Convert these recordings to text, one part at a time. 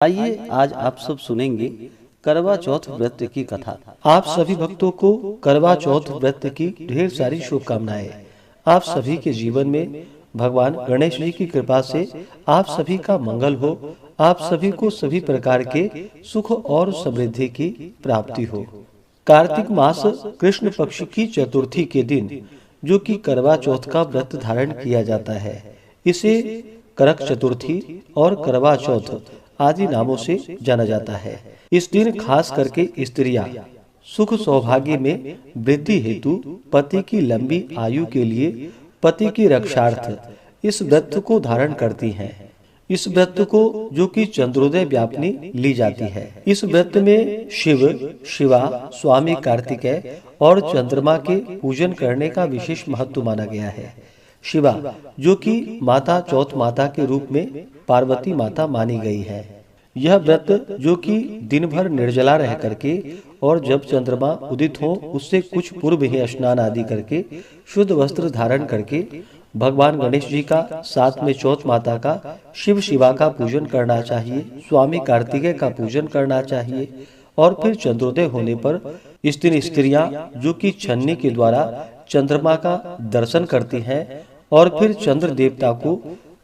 आइए आज आप सब सुनेंगे करवा चौथ व्रत की कथा। आप सभी भक्तों को करवा चौथ व्रत की ढेर सारी शुभकामनाएं। आप सभी के जीवन में भगवान गणेश जी की कृपा से आप सभी का मंगल हो। आप सभी को सभी प्रकार के सुख और समृद्धि की प्राप्ति हो। कार्तिक मास कृष्ण पक्ष की चतुर्थी के दिन जो कि करवा चौथ का व्रत धारण किया जाता है, इसे करक चतुर्थी और करवा चौथ आदि नामों से जाना जाता है। इस दिन खास करके स्त्रियां सुख सौभाग्य में वृद्धि हेतु पति की लंबी आयु के लिए पति की रक्षार्थ इस व्रत को धारण करती हैं। इस व्रत को जो कि चंद्रोदय व्यापनी ली जाती है। इस व्रत में शिव, शिवा, स्वामी कार्तिकेय और चंद्रमा के पूजन करने का विशेष महत्व माना गया है। शिवा जो कि माता चौथ माता के रूप में पार्वती माता मानी गई है। यह व्रत जो कि दिन भर निर्जला रह करके और जब चंद्रमा उदित हो उससे कुछ पूर्व ही स्नान आदि करके शुद्ध वस्त्र धारण करके भगवान गणेश जी का, साथ में चौथ माता का, शिव शिवा का पूजन करना चाहिए, स्वामी कार्तिकेय का पूजन करना चाहिए। और फिर चंद्रोदय होने पर इस दिन स्त्रियां जो कि छन्नी के द्वारा चंद्रमा का दर्शन करती हैं और फिर चंद्र देवता को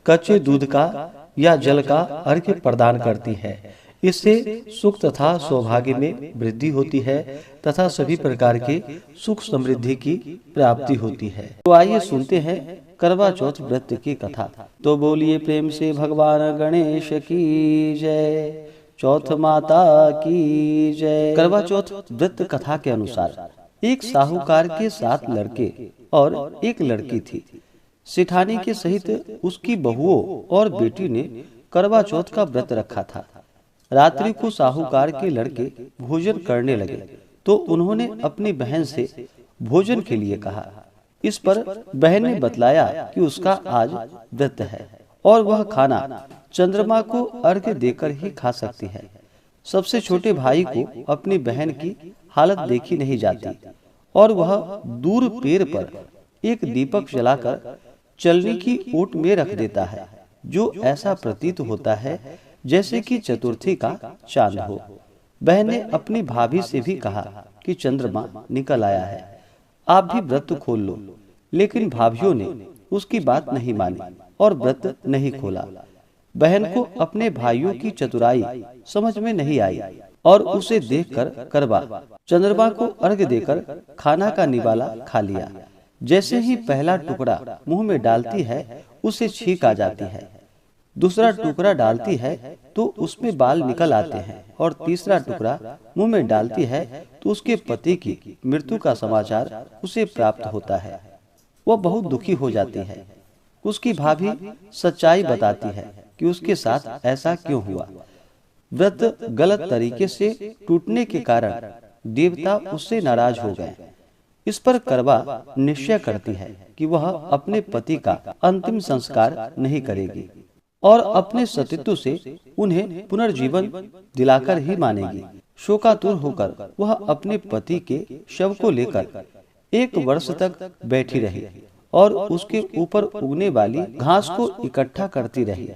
कच्चे दूध का या जल का अर्घ्य प्रदान करती हैं। इससे सुख तथा सौभाग्य में वृद्धि होती है तथा सभी प्रकार के सुख समृद्धि की प्राप्ति होती है। तो आइए सुनते हैं करवा चौथ व्रत की कथा। तो बोलिए प्रेम से भगवान गणेश की जय, चौथ माता की जय। करवा चौथ व्रत कथा के अनुसार एक साहूकार के 7 लड़के और एक लड़की थी। सेठानी के सहित उसकी बहुओं और बेटी ने करवा चौथ का व्रत रखा था। रात्रि को साहूकार के लड़के भोजन करने लगे तो उन्होंने अपनी बहन से भोजन के लिए कहा। इस पर बहन ने बतलाया कि उसका आज व्रत है और वह खाना चंद्रमा को अर्घ्य देकर ही खा सकती है। सबसे छोटे भाई को अपनी बहन की हालत देखी नहीं जाती और वह दूर पेड़ पर एक दीपक जलाकर चलनी की ओट में रख देता है, जो ऐसा प्रतीत होता है जैसे कि चतुर्थी का चांद हो। बहन ने अपनी भाभी से भी कहा कि चंद्रमा निकल आया है, आप भी व्रत खोल लो। लेकिन भाभीियों ने उसकी बात नहीं मानी और व्रत नहीं खोला। बहन को अपने भाइयों की चतुराई समझ में नहीं आई और उसे देखकर करवा चंद्रमा को अर्घ्य देकर खाना का निवाला खा लिया। जैसे ही पहला टुकड़ा मुंह में डालती है उसे छींक आ जाती है, दूसरा टुकड़ा डालती है तो उसमें बाल निकल आते हैं और तीसरा टुकड़ा मुंह में डालती है तो उसके पति की मृत्यु का समाचार उसे प्राप्त होता है। वह बहुत दुखी हो जाती है। उसकी भाभी सच्चाई बताती है कि उसके साथ ऐसा क्यों हुआ। व्रत गलत तरीके से टूटने के कारण देवता उससे नाराज हो गए। इस पर करवा निश्चय करती है कि वह अपने पति का अंतिम संस्कार नहीं करेगी और अपने सतीत्व से उन्हें पुनर्जीवन दिलाकर ही मानेगी। शोकातुर होकर वह अपने पति के शव को लेकर 1 वर्ष तक बैठी रही और उसके ऊपर उगने वाली घास को इकट्ठा करती रही।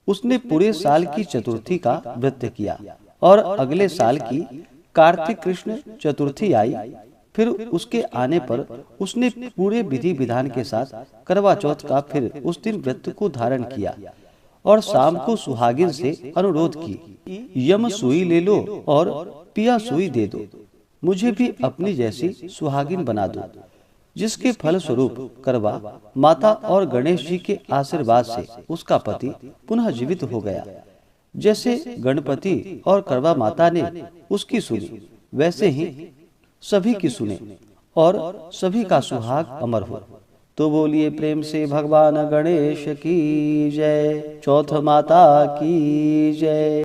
उसने पूरे साल की चतुर्थी का व्रत किया और अगले साल की कार्तिक कृष्ण चतुर्थी आई। फिर उसके आने पर उसने पूरे विधि विधान के साथ करवा चौथ का फिर उस दिन व्रत को धारण किया और शाम को सुहागिन से अनुरोध की, यम सुई ले लो और पिया सुई दे दो, मुझे भी अपनी जैसी सुहागिन बना दो। जिसके फल स्वरूप करवा माता और गणेश जी के आशीर्वाद से उसका पति पुनः जीवित हो गया। जैसे गणपति और करवा माता ने उसकी सुनी, वैसे ही सभी की सुने और सभी का सुहाग अमर हो। तो बोलिए प्रेम से भगवान गणेश की जय, चौथ माता की जय।